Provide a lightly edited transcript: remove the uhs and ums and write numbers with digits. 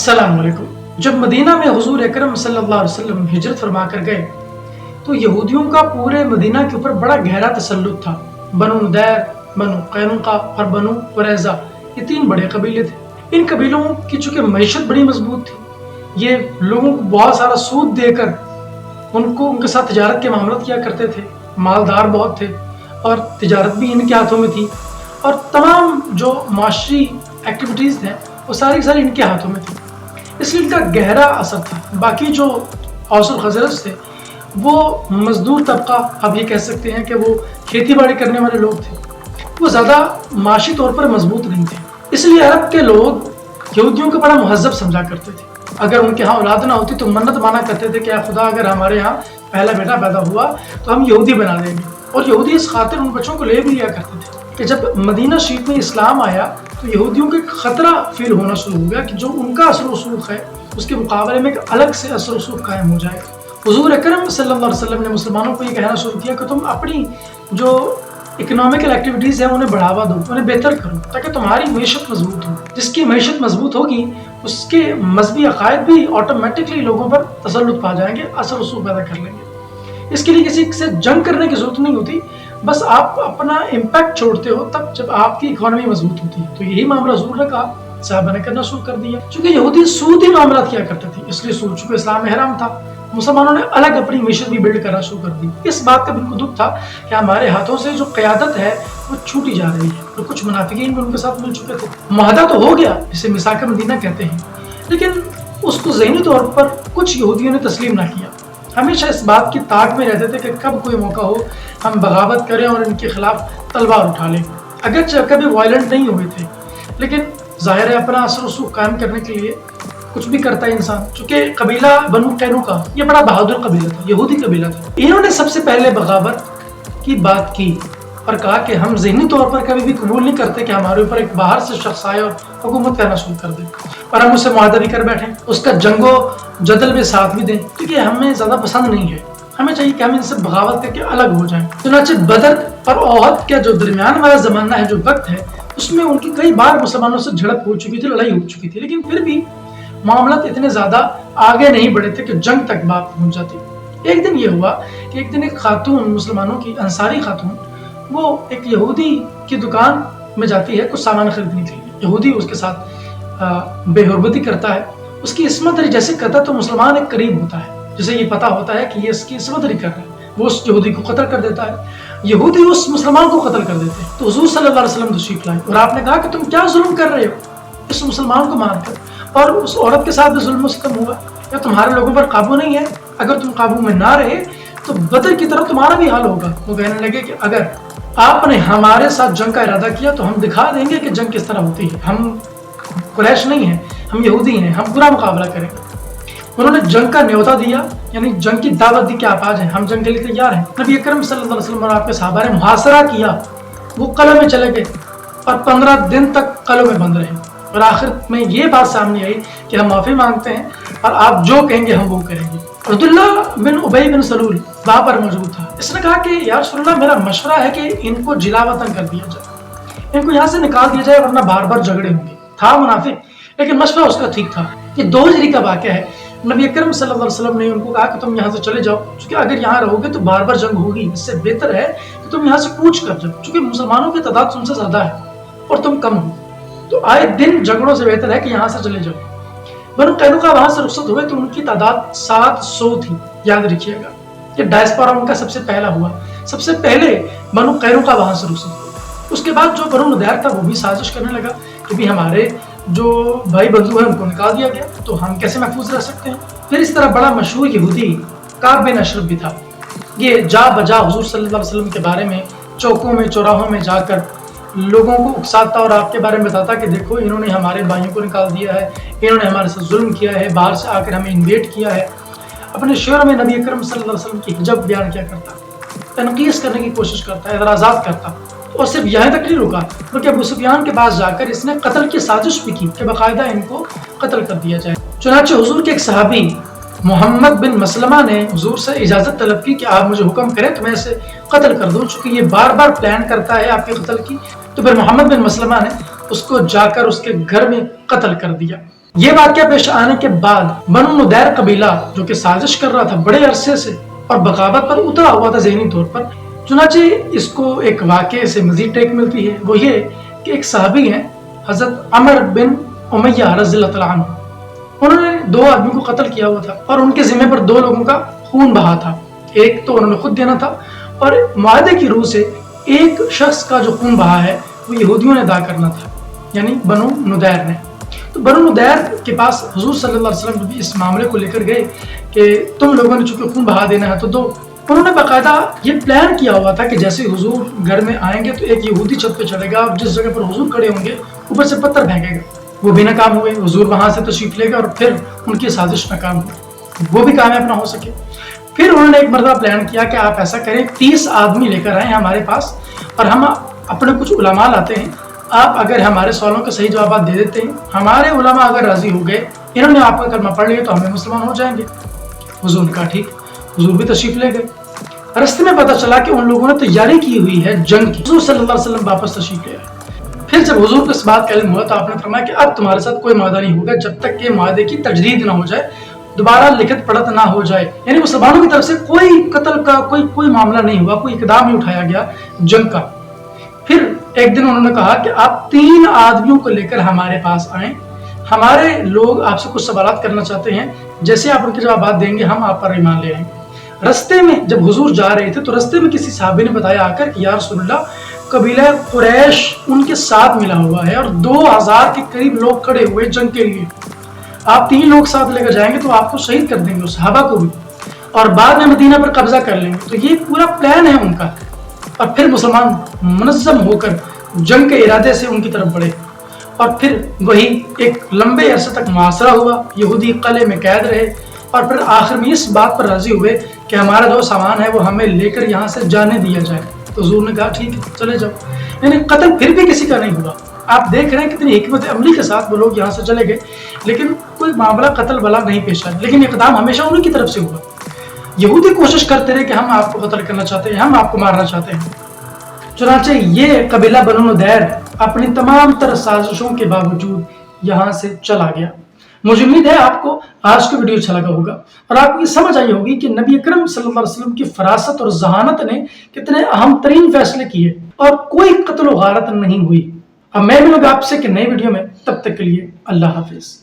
अस्सलाम वालेकुम। जब मदीना में हुजूर अकरम सल्लल्लाहु अलैहि वसल्लम हिजरत फरमा कर गए तो यहूदियों का पूरे मदीना के ऊपर बड़ा गहरा तसल्लुत था। बनु नदैर, बनु कैनुका और बनु कुरैज़ा, ये तीन बड़े कबीले थे। इन कबीलों की चूंकि मैशत बड़ी मजबूत थी, ये लोगों को बहुत सारा सूद देकर उनके साथ तिजारत के मामला किया करते थे। मालदार बहुत थे और तिजारत भी इनके हाथों में थी और तमाम जो माशरी एक्टिविटीज़ थे वो सारी इनके हाथों में थी, इसलिए इनका गहरा असर था। बाकी जो औस और खज़रज थे वो मजदूर तबका, आप ये कह सकते हैं कि वो खेती बाड़ी करने वाले लोग थे, वो ज़्यादा माशी तौर पर मजबूत नहीं थे। इसलिए अरब के लोग यहूदियों को बड़ा महज़ब समझा करते थे। अगर उनके यहाँ औलाद ना होती तो मन्नत माना करते थे कि या खुदा अगर हमारे यहाँ पहला बेटा पैदा हुआ तो हम यहूदी बना देंगे। और यहूदी इस खातिर उन बच्चों को ले भी लिया करते थे कि जब मदीना शरीफ में इस्लाम आया तो यहूदियों को एक ख़तरा फील होना शुरू हो गया कि जो उनका असर रसूख है उसके मुकाबले में एक अलग से असर रसूख कायम हो जाएगा। हुजूर अकरम सल्लल्लाहु अलैहि वसल्लम ने मुसलमानों को ये कहना शुरू किया कि तुम अपनी जो इकोनॉमिकल एक्टिविटीज़ हैं उन्हें बढ़ावा दो, उन्हें बेहतर करो, ताकि तुम्हारी मैशत मजबूत हो। जिसकी मैशत मजबूत होगी उसके मजहबी अकायद भी ऑटोमेटिकली लोगों पर तसल्लुत पा जाएंगे, असर रसूख पैदा कर लेंगे। इसके लिए किसी से जंग करने की जरूरत नहीं होती, बस आप अपना इम्पैक्ट छोड़ते हो तब जब आपकी इकोनॉमी मजबूत होती है। तो यही मामला हुजूर ने कहा, साहबा ने करना शुरू कर दिया। चूंकि यहूदी सूदी मामला किया करते थे इसलिए सूद चूंकि इस्लाम में हराम था, मुसलमानों ने अलग अपनी मिशन भी बिल्ड करना शुरू कर दी। इस बात का बिल्कुल दुख था कि हमारे हाथों से जो क़यादत है वो छूटी जा रही है। तो कुछ मुनाफिकीन भी उनके साथ मिल चुके थे। मुआहदा तो हो गया, जिसे मिसाक मदीना कहते हैं, लेकिन उसको ज़हनी तौर पर कुछ यहूदियों ने तस्लीम ना किया। हमेशा इस बात की ताक में रहते थे कि कब कोई मौका हो हम बगावत करें और इनके खिलाफ तलवार उठा लें। अगरचे कभी वायलेंट नहीं हुए थे, लेकिन ज़ाहिर है अपना असर रसूख कायम करने के लिए कुछ भी करता है इंसान। चूँकि कबीला बनु कैनुका ये बड़ा बहादुर कबीला था, यहूदी कबीला था। इन्होंने सबसे पहले बगावत की बात की और कहा कि हम ज़हनी तौर पर कभी भी कबूल नहीं करते कि हमारे ऊपर एक बाहर से शख्स आए और हुकूमत करना शुरू कर दे और हम उससे मुआहदा भी कर बैठे, उसका जंगो जदल में साथ भी दें, क्योंकि हमें ज़्यादा पसंद नहीं है। हमें चाहिए कि हम इनसे बगावत करके अलग हो जाएं। चुनांचे बदर और ओहद का जो दरमियान वाला ज़माना है, जो वक्त है, उसमें उनकी कई बार मुसलमानों से झड़प हो चुकी थी, लड़ाई हो चुकी थी, लेकिन फिर भी मामला इतने ज़्यादा आगे नहीं बढ़े थे कि जंग तक बात पहुंच जाती। एक दिन ये हुआ कि एक दिन एक खातून, मुसलमानों की अंसारी खातून, वो एक यहूदी की दुकान में जाती है कुछ सामान खरीदने के लिए। यहूदी उसके साथ बेहुरमती करता है, उसकी इस्मतरी जैसे करता है तो मुसलमान एक करीब होता है, जिसे ये पता होता है कि ये इसकी इस्मतरी कर रहा है, वो उस यहूदी को कत्ल कर देता है। यहूदी उस मुसलमान को कत्ल कर देते हैं। तो हुजूर सल्लल्लाहु अलैहि वसल्लम तशरीफ लाए और आपने कहा कि तुम क्या जुल्म कर रहे हो इस मुसलमान को मारकर, और उस औरत के साथ भी जुल्म सितम हुआ। या तुम्हारे लोगों पर काबू नहीं है? अगर तुम काबू में ना रहे तो बदर की तरह तुम्हारा भी हाल होगा। वो कहने लगे कि अगर आपने हमारे साथ जंग का इरादा किया तो हम दिखा देंगे कि जंग किस तरह होती है। हम कुरैश नहीं हैं, हम यहूदी हैं, हम पूरा मुकाबला करेंगे। उन्होंने जंग का न्योता दिया, यानी जंग की दावत दी कि आप आ जाएं, हम जंग के लिए तैयार हैं। नबी अकरम सल्लल्लाहु अलैहि वसल्लम और आपके सहाबा ने मुहासरा किया, वो कलम में चले गए और 15 दिन तक कलों में बंद रहे और आखिर में ये बात सामने आई कि हम माफ़ी मांगते हैं और आप जो कहेंगे हम वो करेंगे। अब्दुल्ला बिन उबई बिन सलूल वहाँ पर मौजूद था। इसने कहा कि या रसूलल्लाह, मेरा मशवरा है कि इनको जिलावतन कर दिया जाए, इनको यहाँ से निकाल दिया जाए, वरना बार बार झगड़े होंगे। था मुनाफिक, लेकिन मशवरा उसका ठीक था। ये 2 हिजरी का वाक़या है। नबी अकरम सल्लल्लाहु अलैहि वसल्लम ने उनको कहा कि तुम यहाँ से चले जाओ, क्योंकि अगर यहाँ रहोगे तो बार बार जंग होगी। इससे बेहतर है कि तुम यहाँ से कूच कर जाओ, क्योंकि मुसलमानों की तादाद तुमसे ज़्यादा है और तुम कम हो, तो आए दिन झगड़ों से बेहतर है कि यहाँ से चले जाओ। बनु कैनुका वहां से रुखसत हुए तो उनकी तादाद 700 थी, याद रखिएगा। ये डायस्पोरा उनका सबसे पहला हुआ। सबसे पहले बनु कैनुका वहां से रुखसत हुए। उसके बाद जो बनु नदैर था वो भी साजिश करने लगा कि भी हमारे जो भाई बंधु हैं उनको निकाल दिया गया तो हम कैसे महफूज रह सकते हैं। फिर इस तरह बड़ा मशहूर यहूदी काब बिन अशरफ भी था। ये जा बजा हुजूर सल्लल्लाहु अलैहि वसल्लम के बारे में चौकों में चौराहों में जाकर लोगों को उकसाता और आपके बारे में बताता कि देखो इन्होंने हमारे भाइयों को निकाल दिया है, इन्होंने हमारे साथ जुल्म किया है, बाहर से आकर हमें इन्वेट किया है। अपने शेर में नबी अकरम सल्लल्लाहु अलैहि वसल्लम की हिजब बयान किया करता, तनकीस करने की कोशिश करता, एतराज़ात करता। और सिर्फ यहाँ तक नहीं रुका, बल्कि अबू सुफियान के पास जाकर इसने कत्ल की साजिश भी की कि बाकायदा इनको कत्ल कर दिया जाए। चुनांचे हुजूर के एक सहाबी मोहम्मद बिन मसलमा ने हुजूर से इजाज़त तलब की कि आप मुझे हुक्म करें तो मैं इसे कत्ल कर दूं, चूँकि ये बार बार प्लान करता है आपके कत्ल की। तो फिर मोहम्मद बिन मसलमा ने उसको जाकर उसके घर में कत्ल कर दिया। یہ واقعہ پیش آنے کے بعد بنو ندیر قبیلہ جو کہ سازش کر رہا تھا بڑے عرصے سے اور بغاوت پر اترا ہوا تھا ذہنی طور پر، چنانچہ اس کو ایک واقعے سے مزید ٹیک ملتی ہے، وہ یہ کہ ایک صحابی ہیں حضرت عمر بن امیہ رضی اللہ تعالیٰ عنہ، انہوں نے 2 آدمی کو قتل کیا ہوا تھا اور ان کے ذمہ پر 2 لوگوں کا خون بہا تھا، ایک تو انہوں نے خود دینا تھا اور معاہدے کی روح سے ایک شخص کا جو خون بہا ہے وہ یہودیوں نے ادا کرنا تھا، یعنی بنو ندیر نے۔ تو بنو ندیر کے پاس حضور صلی اللہ علیہ وسلم بھی اس معاملے کو لے کر گئے کہ تم لوگوں نے چونکہ خون بہا دینا ہے تو دو۔ انہوں نے باقاعدہ یہ پلان کیا ہوا تھا کہ جیسے حضور گھر میں آئیں گے تو ایک یہودی چھت پہ چڑھے گا اور جس جگہ پر حضور کھڑے ہوں گے اوپر سے پتھر پھینکے گا، وہ بھی ناکام ہوئے، حضور وہاں سے تشریف لے گا اور پھر ان کی سازش ناکام ہوئی، وہ بھی کامیاب نہ ہو سکے۔ پھر انہوں نے ایک مرتبہ پلان کیا کہ آپ ایسا کریں 30 آدمی لے کر آئیں ہمارے پاس اور ہم اپنے کچھ علماء لاتے ہیں، آپ اگر ہمارے سوالوں کے صحیح جوابات دے دیتے ہیں، ہمارے علماء اگر راضی ہو گئے، انہوں نے آپ کا کلمہ پڑھ لیا تو ہمیں مسلمان ہو جائیں گے۔ حضور نے کہا ٹھیک، حضور بھی تشریف لے گئے۔ راستے میں پتا چلا کہ ان لوگوں نے تیاری کی ہوئی ہے جنگ کی، حضور صلی اللہ علیہ وسلم واپس تشریف لے آئے۔ پھر جب حضور کو اس بات کا علم ہوا تو آپ نے فرمایا کہ اب تمہارے ساتھ کوئی معاہدہ نہیں ہوگا جب تک کہ معاہدے کی تجدید نہ ہو جائے، دوبارہ لکھت پڑھت نہ ہو جائے، یعنی مسلمانوں کی طرف سے کوئی قتل کا کوئی معاملہ نہیں ہوا، کوئی اقدام نہیں اٹھایا گیا جنگ کا۔ پھر ایک دن انہوں نے کہا کہ آپ 3 آدمیوں کو لے کر ہمارے پاس آئیں، ہمارے لوگ آپ سے کچھ سوالات کرنا چاہتے ہیں، جیسے آپ ان کے جوابات دیں گے ہم آپ پر ایمان لے آئیں گے۔ رستے میں جب حضور جا رہے تھے تو رستے میں کسی صحابی نے بتایا آ کر کہ یا رسول اللہ، قبیلہ قریش ان کے ساتھ ملا ہوا ہے اور 2000 کے قریب لوگ کھڑے ہوئے جنگ کے لیے، آپ 3 لوگ ساتھ لے کر جائیں گے تو آپ کو شہید کر دیں گے، صحابہ کو بھی، اور بعد میں مدینہ پر قبضہ کر لیں گے۔ تو یہ پورا پلان ہے ان کا، اور پھر مسلمان منظم ہو کر جنگ کے ارادے سے ان کی طرف بڑھے، اور پھر وہی ایک لمبے عرصے تک محاصرہ ہوا، یہودی قلعے میں قید رہے، اور پھر آخر میں اس بات پر راضی ہوئے کہ ہمارا جو سامان ہے وہ ہمیں لے کر یہاں سے جانے دیا جائے۔ تو حضور نے کہا ٹھیک ہے چلے جاؤ، یعنی قتل پھر بھی کسی کا نہیں ہوا۔ آپ دیکھ رہے ہیں کتنی حکمت عملی کے ساتھ وہ لوگ یہاں سے چلے گئے، لیکن کوئی معاملہ قتل والا نہیں پیش آیا، لیکن اقدام ہمیشہ انہی کی طرف سے ہوا۔ یہودی کوشش کرتے رہے کہ ہم آپ کو قتل کرنا چاہتے ہیں، ہم آپ کو مارنا چاہتے ہیں۔ چنانچہ یہ قبیلہ بنو ندیر اپنی تمام تر سازشوں کے باوجود یہاں سے چلا گیا۔ مجھے امید ہے آپ کو آج کا ویڈیو اچھا لگا ہوگا اور آپ کو یہ سمجھ آئی ہوگی کہ نبی اکرم صلی اللہ علیہ وسلم کی فراست اور ذہانت نے کتنے اہم ترین فیصلے کیے اور کوئی قتل و غارت نہیں ہوئی۔ اب میں ملوں گا آپ سے کہ نئے ویڈیو میں، تب تک کے لیے اللہ حافظ۔